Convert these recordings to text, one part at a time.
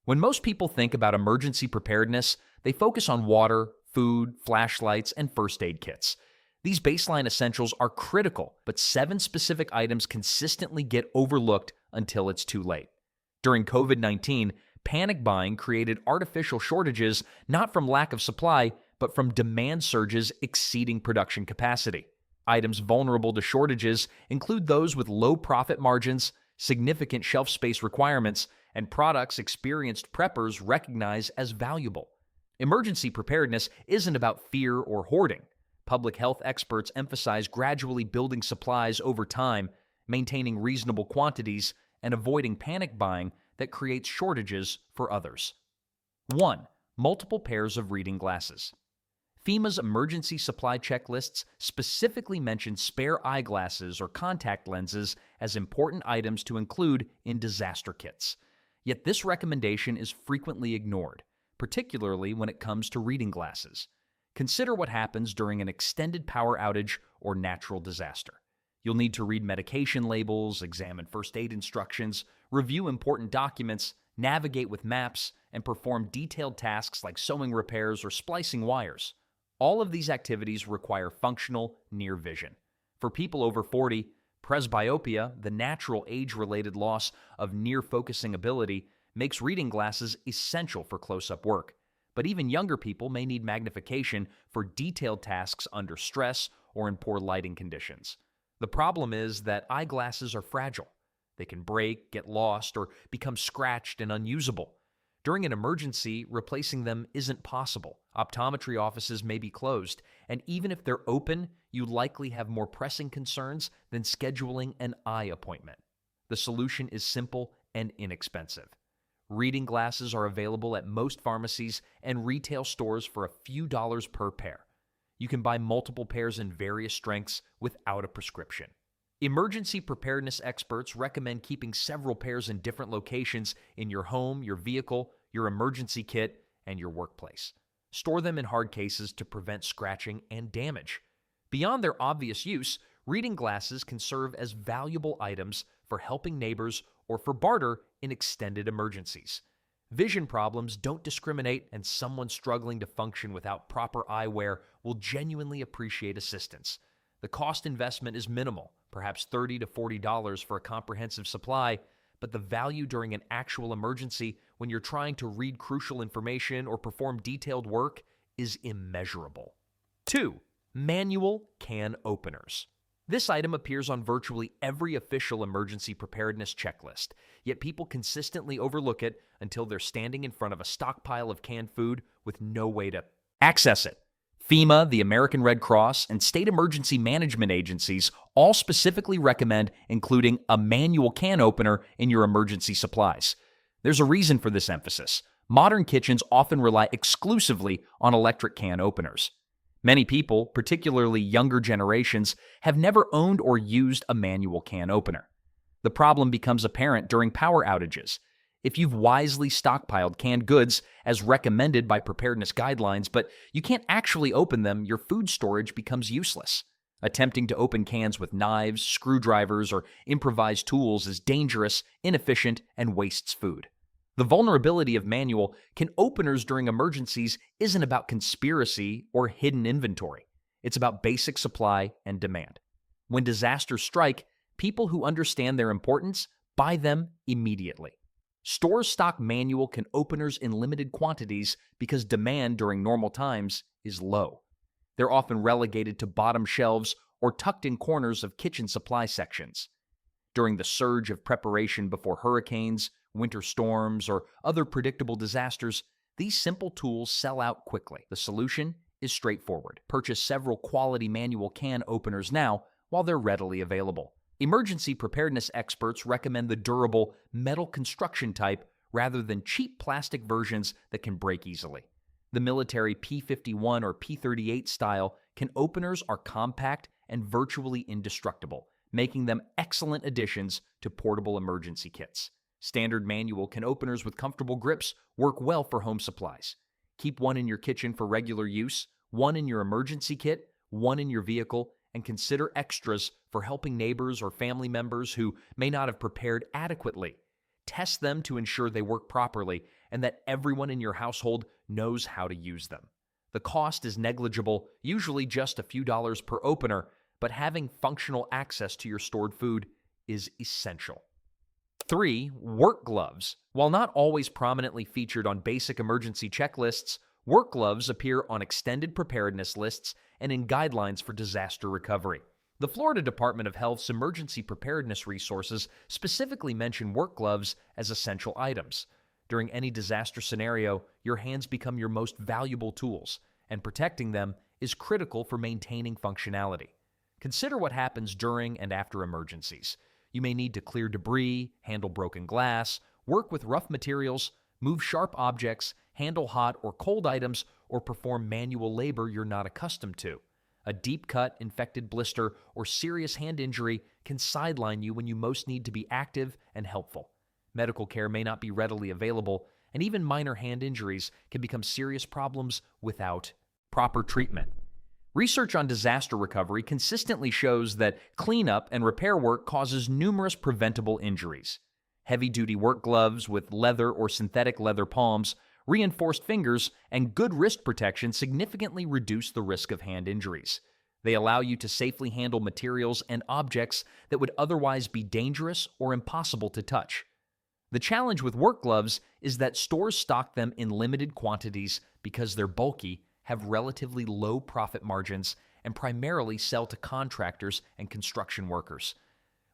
When most people think about emergency preparedness, they focus on water, food, flashlights, and first aid kits. These baseline essentials are critical, but 7 specific items consistently get overlooked until it's too late. During COVID-19, panic buying created artificial shortages not from lack of supply, but from demand surges exceeding production capacity. Items vulnerable to shortages include those with low profit margins, significant shelf space requirements, and products experienced preppers recognize as valuable. Emergency preparedness isn't about fear or hoarding. Public health experts emphasize gradually building supplies over time, maintaining reasonable quantities, and avoiding panic buying that creates shortages for others. 1. Multiple pairs of reading glasses. FEMA's emergency supply checklists specifically mention spare eyeglasses or contact lenses as important items to include in disaster kits. Yet this recommendation is frequently ignored, particularly when it comes to reading glasses. Consider what happens during an extended power outage or natural disaster. You'll need to read medication labels, examine first aid instructions, review important documents, navigate with maps, and perform detailed tasks like sewing repairs or splicing wires. All of these activities require functional near vision. For people over 40, presbyopia, the natural age-related loss of near-focusing ability, makes reading glasses essential for close-up work. But even younger people may need magnification for detailed tasks under stress or in poor lighting conditions. The problem is that eyeglasses are fragile. They can break, get lost, or become scratched and unusable. During an emergency, replacing them isn't possible. Optometry offices may be closed, and even if they're open, you likely have more pressing concerns than scheduling an eye appointment. The solution is simple and inexpensive. Reading glasses are available at most pharmacies and retail stores for a few dollars per pair. You can buy multiple pairs in various strengths without a prescription. Emergency preparedness experts recommend keeping several pairs in different locations in your home, your vehicle, your emergency kit, and your workplace. Store them in hard cases to prevent scratching and damage. Beyond their obvious use, reading glasses can serve as valuable items for helping neighbors or for barter in extended emergencies. Vision problems don't discriminate, and someone struggling to function without proper eyewear will genuinely appreciate assistance. The cost investment is minimal, perhaps $30 to $40 for a comprehensive supply, but the value during an actual emergency when you're trying to read crucial information or perform detailed work is immeasurable. 2. Manual can openers. This item appears on virtually every official emergency preparedness checklist, yet people consistently overlook it until they're standing in front of a stockpile of canned food with no way to access it. FEMA, the American Red Cross, and state emergency management agencies all specifically recommend including a manual can opener in your emergency supplies. There's a reason for this emphasis. Modern kitchens often rely exclusively on electric can openers. Many people, particularly younger generations, have never owned or used a manual can opener. The problem becomes apparent during power outages. If you've wisely stockpiled canned goods as recommended by preparedness guidelines, but you can't actually open them, your food storage becomes useless. Attempting to open cans with knives, screwdrivers, or improvised tools is dangerous, inefficient, and wastes food. The vulnerability of manual can openers during emergencies isn't about conspiracy or hidden inventory. It's about basic supply and demand. When disasters strike, people who understand their importance buy them immediately. Stores stock manual can openers in limited quantities because demand during normal times is low. They're often relegated to bottom shelves or tucked in corners of kitchen supply sections. During the surge of preparation before hurricanes, winter storms, or other predictable disasters, these simple tools sell out quickly. The solution is straightforward. Purchase several quality manual can openers now while they're readily available. Emergency preparedness experts recommend the durable metal construction type rather than cheap plastic versions that can break easily. The military P-51 or P-38 style can openers are compact and virtually indestructible, making them excellent additions to portable emergency kits. Standard manual can openers with comfortable grips work well for home supplies. Keep one in your kitchen for regular use, one in your emergency kit, one in your vehicle, and consider extras for helping neighbors or family members who may not have prepared adequately. Test them to ensure they work properly and that everyone in your household knows how to use them. The cost is negligible, usually just a few dollars per opener, but having functional access to your stored food is essential. 3. Work gloves. While not always prominently featured on basic emergency checklists, work gloves appear on extended preparedness lists and in guidelines for disaster recovery. The Florida Department of Health's emergency preparedness resources specifically mention work gloves as essential items. During any disaster scenario, your hands become your most valuable tools, and protecting them is critical for maintaining functionality. Consider what happens during and after emergencies. You may need to clear debris, handle broken glass, work with rough materials, move sharp objects, handle hot or cold items, or perform manual labor you're not accustomed to. A deep cut, infected blister, or serious hand injury can sideline you when you most need to be active and helpful. Medical care may not be readily available, and even minor hand injuries can become serious problems without proper treatment. Research on disaster recovery consistently shows that cleanup and repair work causes numerous preventable injuries. Heavy-duty work gloves with leather or synthetic leather palms, reinforced fingers, and good wrist protection significantly reduce the risk of hand injuries. They allow you to safely handle materials and objects that would otherwise be dangerous or impossible to touch. The challenge with work gloves is that stores stock them in limited quantities because they're bulky, have relatively low profit margins, and primarily sell to contractors and construction workers.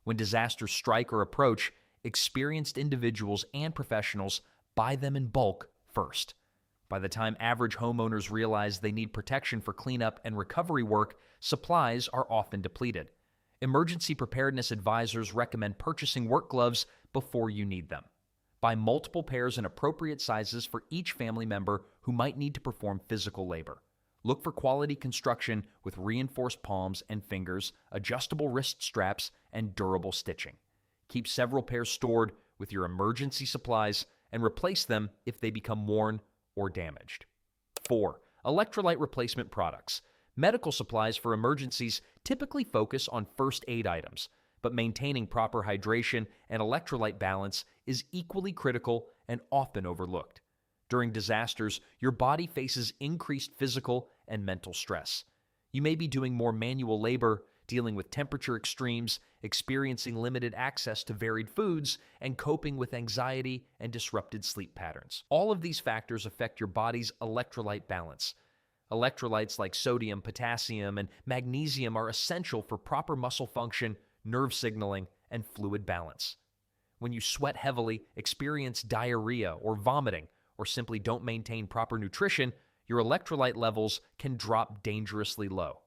When disasters strike or approach, experienced individuals and professionals buy them in bulk first. By the time average homeowners realize they need protection for cleanup and recovery work, supplies are often depleted. Emergency preparedness advisors recommend purchasing work gloves before you need them. Buy multiple pairs in appropriate sizes for each family member who might need to perform physical labor. Look for quality construction with reinforced palms and fingers, adjustable wrist straps, and durable stitching. Keep several pairs stored with your emergency supplies and replace them if they become worn or damaged. 4. Electrolyte replacement products. Medical supplies for emergencies typically focus on first aid items, but maintaining proper hydration and electrolyte balance is equally critical and often overlooked. During disasters, your body faces increased physical and mental stress. You may be doing more manual labor, dealing with temperature extremes, experiencing limited access to varied foods, and coping with anxiety and disrupted sleep patterns. All of these factors affect your body's electrolyte balance. Electrolytes like sodium, potassium, and magnesium are essential for proper muscle function, nerve signaling, and fluid balance. When you sweat heavily, experience diarrhea or vomiting, or simply don't maintain proper nutrition, your electrolyte levels can drop dangerously low.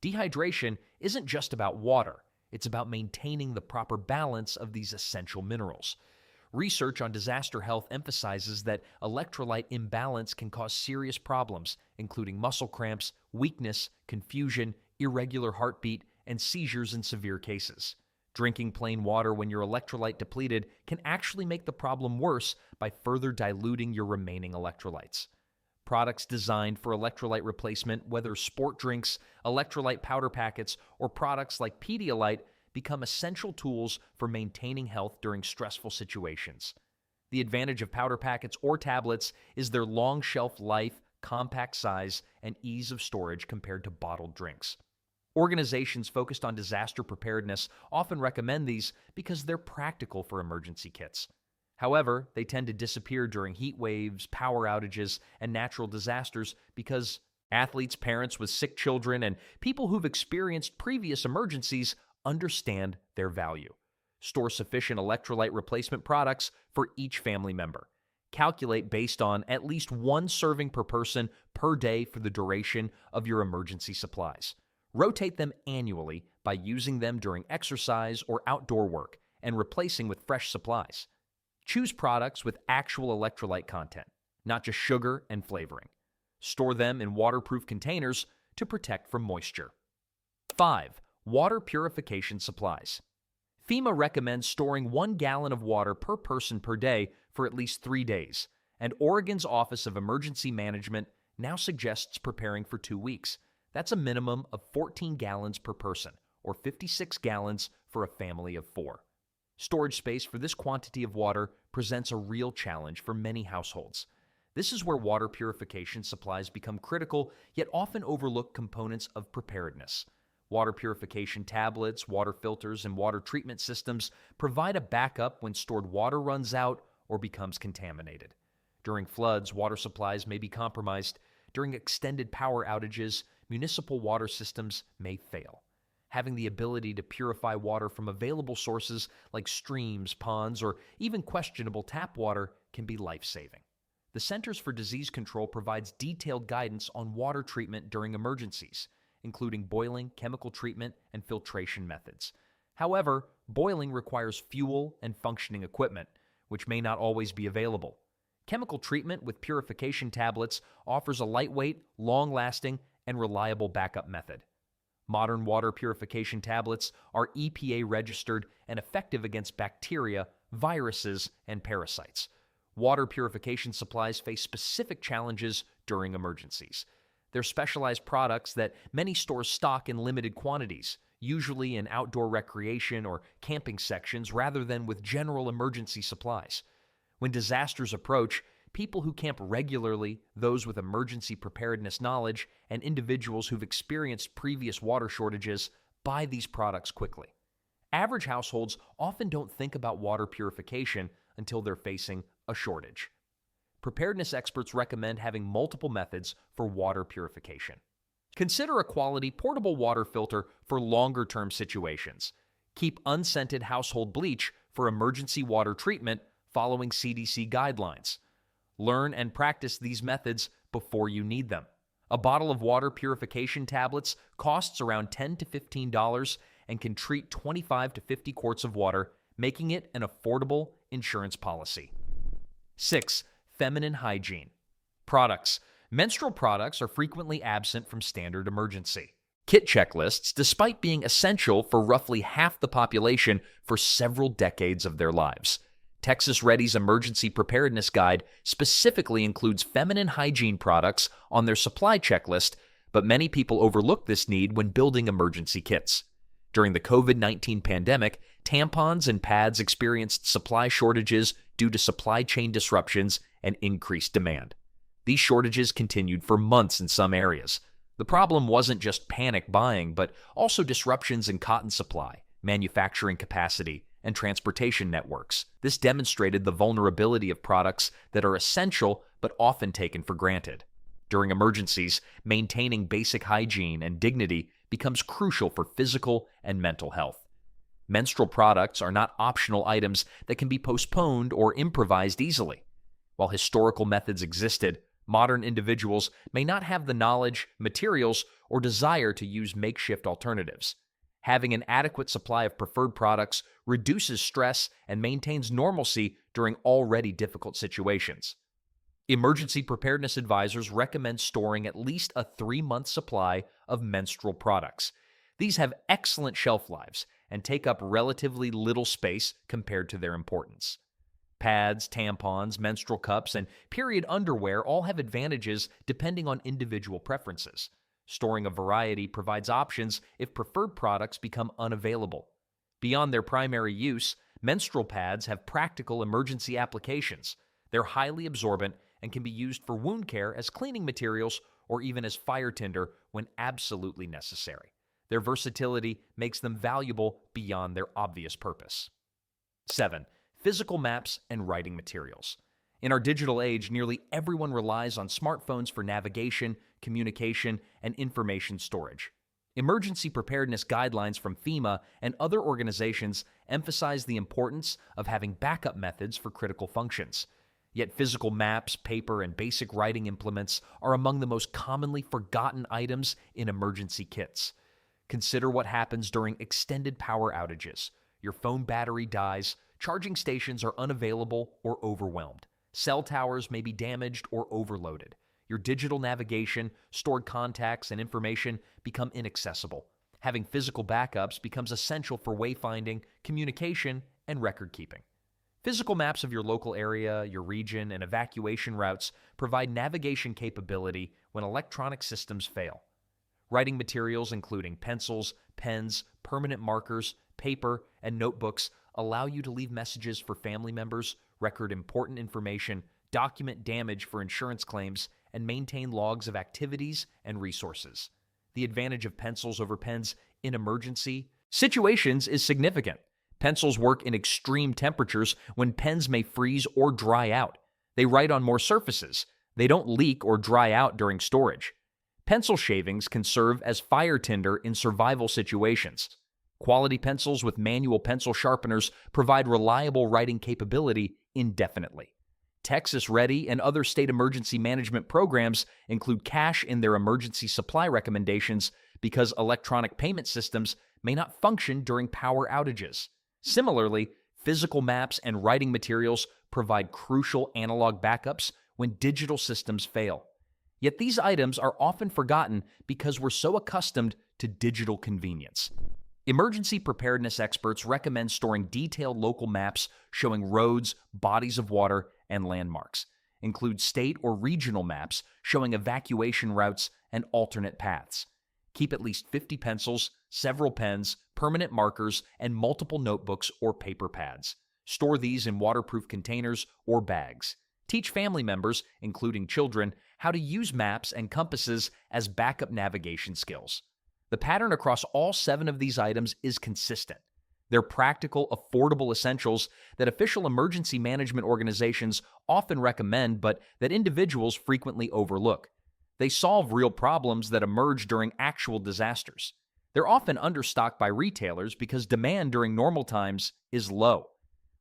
Dehydration isn't just about water, it's about maintaining the proper balance of these essential minerals. Research on disaster health emphasizes that electrolyte imbalance can cause serious problems, including muscle cramps, weakness, confusion, irregular heartbeat, and seizures in severe cases. Drinking plain water when you're electrolyte depleted can actually make the problem worse by further diluting your remaining electrolytes. Products designed for electrolyte replacement, whether sport drinks, electrolyte powder packets, or products like Pedialyte, become essential tools for maintaining health during stressful situations. The advantage of powder packets or tablets is their long shelf life, compact size, and ease of storage compared to bottled drinks. Organizations focused on disaster preparedness often recommend these because they're practical for emergency kits. However, they tend to disappear during heat waves, power outages, and natural disasters because athletes, parents with sick children, and people who've experienced previous emergencies understand their value. Store sufficient electrolyte replacement products for each family member. Calculate based on at least one serving per person per day for the duration of your emergency supplies. Rotate them annually by using them during exercise or outdoor work and replacing with fresh supplies. Choose products with actual electrolyte content, not just sugar and flavoring. Store them in waterproof containers to protect from moisture. 5. Water purification supplies. FEMA recommends storing 1 gallon of water per person per day for at least 3 days, and Oregon's Office of Emergency Management now suggests preparing for 2 weeks. That's a minimum of 14 gallons per person, or 56 gallons for a family of 4. Storage space for this quantity of water presents a real challenge for many households. This is where water purification supplies become critical, yet often overlooked components of preparedness. Water purification tablets, water filters, and water treatment systems provide a backup when stored water runs out or becomes contaminated. During floods, water supplies may be compromised. During extended power outages, municipal water systems may fail. Having the ability to purify water from available sources like streams, ponds, or even questionable tap water can be life-saving. The Centers for Disease Control provides detailed guidance on water treatment during emergencies, including boiling, chemical treatment, and filtration methods. However, boiling requires fuel and functioning equipment, which may not always be available. Chemical treatment with purification tablets offers a lightweight, long-lasting, and reliable backup method. Modern water purification tablets are EPA-registered and effective against bacteria, viruses, and parasites. Water purification supplies face specific challenges during emergencies. They're specialized products that many stores stock in limited quantities, usually in outdoor recreation or camping sections rather than with general emergency supplies. When disasters approach, people who camp regularly, those with emergency preparedness knowledge, and individuals who've experienced previous water shortages buy these products quickly. Average households often don't think about water purification until they're facing a shortage. Preparedness experts recommend having multiple methods for water purification. Consider a quality portable water filter for longer-term situations. Keep unscented household bleach for emergency water treatment following CDC guidelines. Learn and practice these methods before you need them. A bottle of water purification tablets costs around $10 to $15 and can treat 25 to 50 quarts of water, making it an affordable insurance policy. 6. Feminine hygiene. Products. Menstrual products are frequently absent from standard emergency kit checklists, despite being essential for roughly half the population for several decades of their lives. Texas Ready's Emergency Preparedness Guide specifically includes feminine hygiene products on their supply checklist, but many people overlook this need when building emergency kits. During the COVID-19 pandemic, tampons and pads experienced supply shortages due to supply chain disruptions and increased demand. These shortages continued for months in some areas. The problem wasn't just panic buying, but also disruptions in cotton supply, manufacturing capacity, and transportation networks. This demonstrated the vulnerability of products that are essential but often taken for granted. During emergencies, maintaining basic hygiene and dignity becomes crucial for physical and mental health. Menstrual products are not optional items that can be postponed or improvised easily. While historical methods existed, modern individuals may not have the knowledge, materials, or desire to use makeshift alternatives. Having an adequate supply of preferred products reduces stress and maintains normalcy during already difficult situations. Emergency preparedness advisors recommend storing at least a 3-month supply of menstrual products. These have excellent shelf lives and take up relatively little space compared to their importance. Pads, tampons, menstrual cups, and period underwear all have advantages depending on individual preferences. Storing a variety provides options if preferred products become unavailable. Beyond their primary use, menstrual pads have practical emergency applications. They're highly absorbent and can be used for wound care as cleaning materials or even as fire tinder when absolutely necessary. Their versatility makes them valuable beyond their obvious purpose. 7. Physical maps and writing materials. In our digital age, nearly everyone relies on smartphones for navigation, communication, and information storage. Emergency preparedness guidelines from FEMA and other organizations emphasize the importance of having backup methods for critical functions. Yet physical maps, paper, and basic writing implements are among the most commonly forgotten items in emergency kits. Consider what happens during extended power outages. Your phone battery dies, charging stations are unavailable or overwhelmed. Cell towers may be damaged or overloaded. Your digital navigation, stored contacts, and information become inaccessible. Having physical backups becomes essential for wayfinding, communication, and record keeping. Physical maps of your local area, your region, and evacuation routes provide navigation capability when electronic systems fail. Writing materials including pencils, pens, permanent markers, paper, and notebooks allow you to leave messages for family members, record important information, document damage for insurance claims, and maintain logs of activities and resources. The advantage of pencils over pens in emergency situations is significant. Pencils work in extreme temperatures when pens may freeze or dry out. They write on more surfaces. They don't leak or dry out during storage. Pencil shavings can serve as fire tinder in survival situations. Quality pencils with manual pencil sharpeners provide reliable writing capability indefinitely. Texas Ready and other state emergency management programs include cash in their emergency supply recommendations because electronic payment systems may not function during power outages. Similarly, physical maps and writing materials provide crucial analog backups when digital systems fail. Yet these items are often forgotten because we're so accustomed to digital convenience. Emergency preparedness experts recommend storing detailed local maps showing roads, bodies of water, and landmarks. Include state or regional maps showing evacuation routes and alternate paths. Keep at least 50 pencils, several pens, permanent markers, and multiple notebooks or paper pads. Store these in waterproof containers or bags. Teach family members, including children, how to use maps and compasses as backup navigation skills. The pattern across all 7 of these items is consistent. They're practical, affordable essentials that official emergency management organizations often recommend, but that individuals frequently overlook. They solve real problems that emerge during actual disasters. They're often understocked by retailers because demand during normal times is low.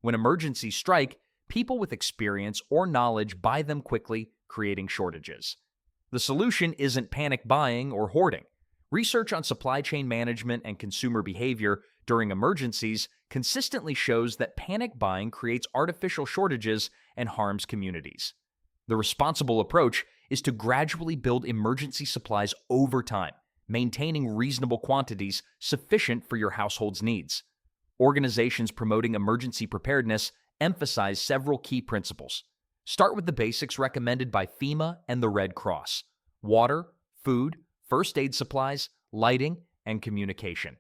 When emergencies strike, people with experience or knowledge buy them quickly, creating shortages. The solution isn't panic buying or hoarding. Research on supply chain management and consumer behavior during emergencies consistently shows that panic buying creates artificial shortages and harms communities. The responsible approach is to gradually build emergency supplies over time, maintaining reasonable quantities sufficient for your household's needs. Organizations promoting emergency preparedness emphasize several key principles. Start with the basics recommended by FEMA and the Red Cross: water, food, first aid supplies, lighting, and communication.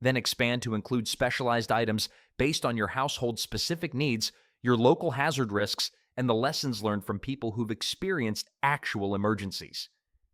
Then expand to include specialized items based on your household's specific needs, your local hazard risks, and the lessons learned from people who've experienced actual emergencies.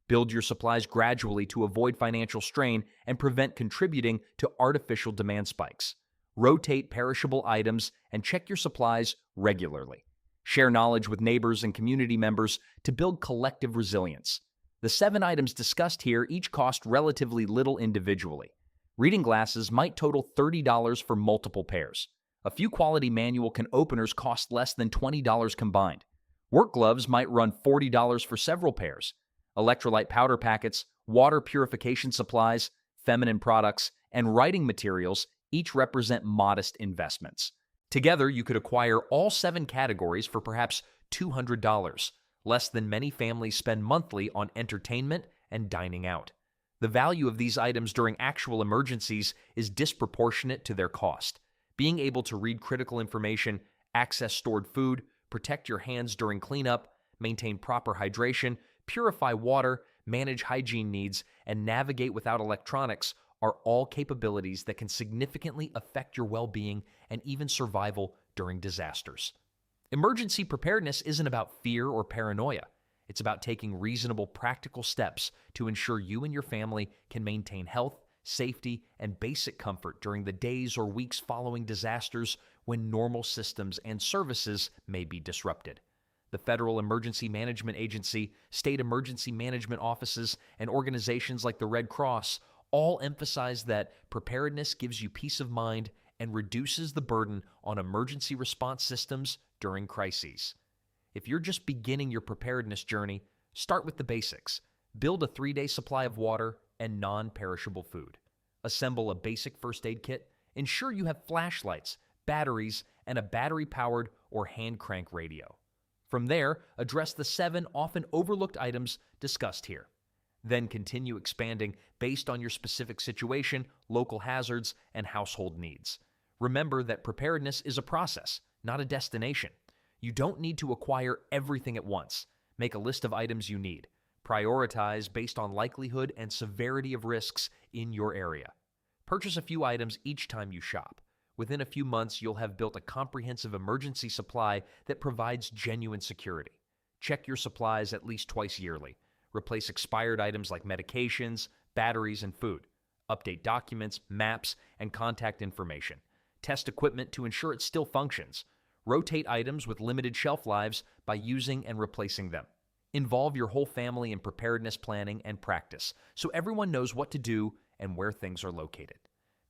Build your supplies gradually to avoid financial strain and prevent contributing to artificial demand spikes. Rotate perishable items and check your supplies regularly. Share knowledge with neighbors and community members to build collective resilience. The 7 items discussed here each cost relatively little individually. Reading glasses might total $30 for multiple pairs. A few quality manual can openers cost less than $20 combined. Work gloves might run $40 for several pairs. Electrolyte powder packets, water purification supplies, feminine products, and writing materials each represent modest investments. Together, you could acquire all 7 categories for perhaps $200, less than many families spend monthly on entertainment and dining out. The value of these items during actual emergencies is disproportionate to their cost. Being able to read critical information, access stored food, protect your hands during cleanup, maintain proper hydration, purify water, manage hygiene needs, and navigate without electronics are all capabilities that can significantly affect your well-being and even survival during disasters. Emergency preparedness isn't about fear or paranoia. It's about taking reasonable, practical steps to ensure you and your family can maintain health, safety, and basic comfort during the days or weeks following disasters when normal systems and services may be disrupted. The Federal Emergency Management Agency, state emergency management offices, and organizations like the Red Cross all emphasize that preparedness gives you peace of mind and reduces the burden on emergency response systems during crises. If you're just beginning your preparedness journey, start with the basics. Build a 3-day supply of water and non-perishable food. Assemble a basic first aid kit. Ensure you have flashlights, batteries, and a battery-powered or hand crank radio. From there, address the 7 often overlooked items discussed here. Then continue expanding based on your specific situation, local hazards, and household needs. Remember that preparedness is a process, not a destination. You don't need to acquire everything at once. Make a list of items you need. Prioritize based on likelihood and severity of risks in your area. Purchase a few items each time you shop. Within a few months, you'll have built a comprehensive emergency supply that provides genuine security. Check your supplies at least twice yearly. Replace expired items like medications, batteries, and food. Update documents, maps, and contact information. Test equipment to ensure it still functions. Rotate items with limited shelf lives by using and replacing them. Involve your whole family in preparedness planning and practice so everyone knows what to do and where things are located.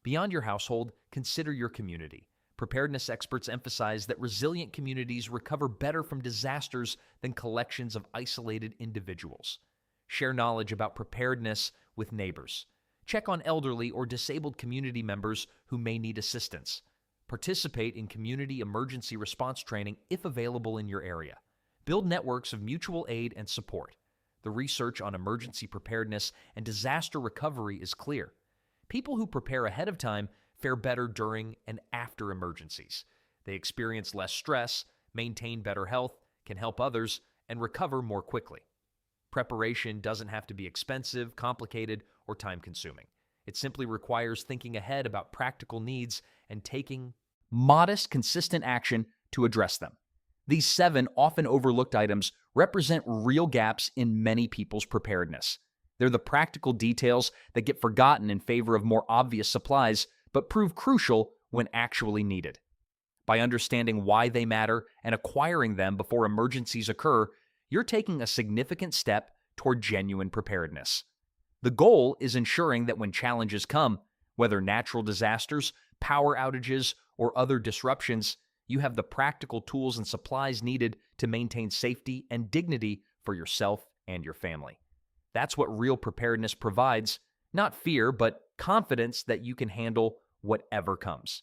Beyond your household, consider your community. Preparedness experts emphasize that resilient communities recover better from disasters than collections of isolated individuals. Share knowledge about preparedness with neighbors. Check on elderly or disabled community members who may need assistance. Participate in community emergency response training if available in your area. Build networks of mutual aid and support. The research on emergency preparedness and disaster recovery is clear. People who prepare ahead of time fare better during and after emergencies. They experience less stress, maintain better health, can help others, and recover more quickly. Preparation doesn't have to be expensive, complicated, or time-consuming. It simply requires thinking ahead about practical needs and taking modest, consistent action to address them. These 7 often overlooked items represent real gaps in many people's preparedness. They're the practical details that get forgotten in favor of more obvious supplies, but prove crucial when actually needed. By understanding why they matter and acquiring them before emergencies occur, you're taking a significant step toward genuine preparedness. The goal is ensuring that when challenges come, whether natural disasters, power outages, or other disruptions, you have the practical tools and supplies needed to maintain safety and dignity for yourself and your family. That's what real preparedness provides, not fear, but confidence that you can handle whatever comes.